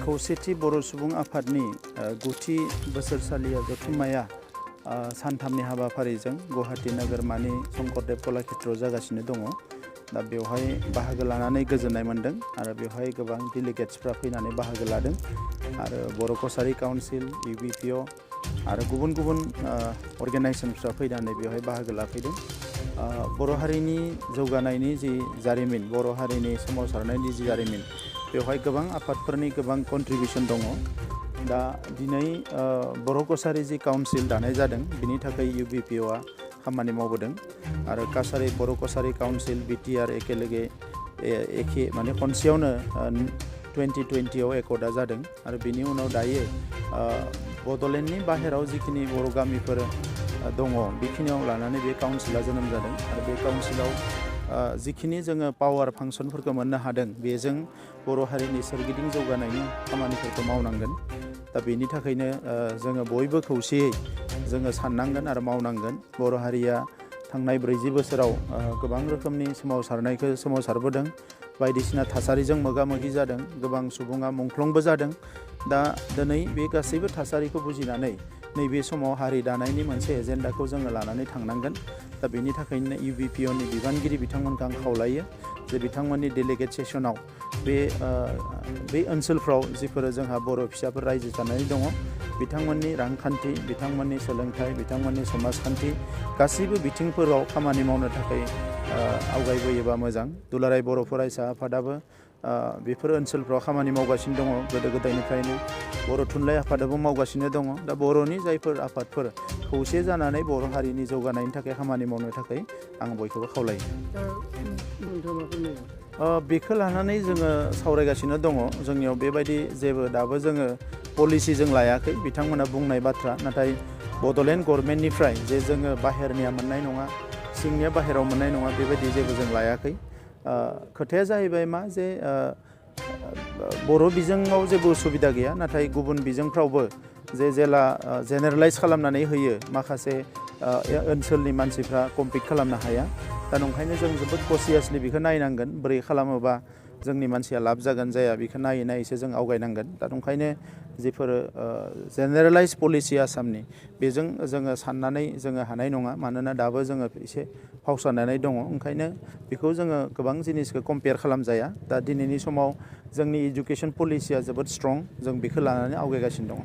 खौसेथि बर' सुबुं आफादनि गुथि बोसोरसालिया जथुम्माया सानथामनि हाबाफारिजों गुवाहाटी नोगोरमानि शंकरदेव कलाक्षेत्रआव जागासिनो दङ। दा बेवहाय बाहागो लानानै गोजोननाय मोन्दों आरो बेवहाय गोबां डेलिगेट्सफ्रा फैनानै बाहागो लादों आरो बर' कसारी काउन्सिल, UBPO आरो गुबुन गुबुन अर्गेनाइजेसनफ्रा फैनानै बेवहाय बाहागो लाफैदों। बर' हारिनि जौगानायनि जि जारिमिन, बर' हारिनि सोमावसारनायनि जि जारिमिन, बेवहाय गोबां आफादफोरनि गोबां कन्ट्रिबिउसन दङ। दा दिनै बर' कसारी जि काउन्सिल दानाय जादों, बिनि थाखाय UBPOआ खामानि मावबोदों आरो बर' कसारी काउन्सिल BTR एखे माने खनसेयावनो 2020आव एकर्डआ जादों आरो बिनि उनाव दायो बड'लेण्डनि बाहेराव जिखिनि बर' गामिफोर दङ, बेखिनियाव लानानै बे काउन्सिला जोनोम जादों आरो बे काउन्सिलाव जिखिनि जोङो पावार फांसनफोरखौ मोननो हादों, बेजों बर' हारिनि सोरगिदिं जौगानायनि खामानिफोरखौ मावनांगोन। दा बेनि थाखायनो जोङो बयबो खौसेयै जोङो साननांगोन आरो मावनांगोन। बर' हारिया थांनाय 40 बोसोराव गोबां रोखोमनि सोमावसारबोदों, बायदिसिना थासारिजों मोगा मोगि जादों, गोबां सुबुङा मुंख्लंबो जादों। दा दिनै बे गासैबो थासारिखौ बुजिनानै नैबे समाव हारि दानायनि मोनसे एजेन्डाखौ जोङो लानानै थांनांगोन। दा बेनि थाखायनो UBPOनि बिबानगिरि बिथांमोनखौ आं खावलायो जे बिथांमोननि डेलिगेट सेसनाव बे ओनसोलफ्राव जिफोर जोंहा बर' फिसाफोर रायजो जानानै दङ, बिथांमोननि रांखान्थि, बिथांमोननि सोलोंथाइ, बिथांमोननि समाजखान्थि गासैबो बिथिंफोराव खामानि मावनो थाखाय आवगायबोयोबा मोजां। दुलाराय बर' फरायसा आफादाबो बेफोर ओनसोलफ्राव खामानि मावगासिनो दङ गोदो गोदायनिफ्रायनो। बर' थुनलाइ आफादाबो मावगासिनो दङ। दा बर'नि जायफोर आफादफोर खौसे जानानै बर' हारिनि जौगानायनि थाखाय खामानि मावनो थाखाय आं बयखौबो खावलायो। बेखौ लानानै जोङो सावरायगासिनो दङ। जोंनियाव बेबायदि जेबो दाबो जोङो पलिसि जों लायाखै, बिथांमोना बुंनाय बाथ्रा। नाथाय बड'लेण्ड गभर्नमेन्टनिफ्राय जे जोङो बाहेरनिया मोननाय नङा, सिंनिया बाहेरायाव मोननाय नङा, बेबायदि जेबो जों लायाखै। खोथाया जाहैबाय मा जे बर' बिजोङाव जेबो उसुबिदा गैया, नाथाय गुबुन बिजोंफ्रावबो जेला जेनेरेलाइज खालामनानै होयो, माखासे ओनसोलनि मानसिफ्रा कम्पिट खालामनो हाया। दा नंखायनो जों जोबोद कसियासलि बेखौ नायनांगोन, बोरै खालामोबा जोंनि मानसिया लाब जागोन जाया, बेखौ नायै नायैसो जों आवगायनांगोन। दा नंखायनो जिफोर जेनेरेलाइज पलिसि आसामनि, बेजों जोङो साननानै जोङो हानाय नङा, मानोना दाबो जोङो एसे फावसायनानै दङ। ओंखायनो बेखौ जोङो गोबां जिनिसखौ कम्पेयार खालामजाया। दा दिनैनि समाव जोंनि इडुकेसन पलिसिया जोबोद स्ट्रं, जों बेखौ लानानै आवगायगासिनो दङ।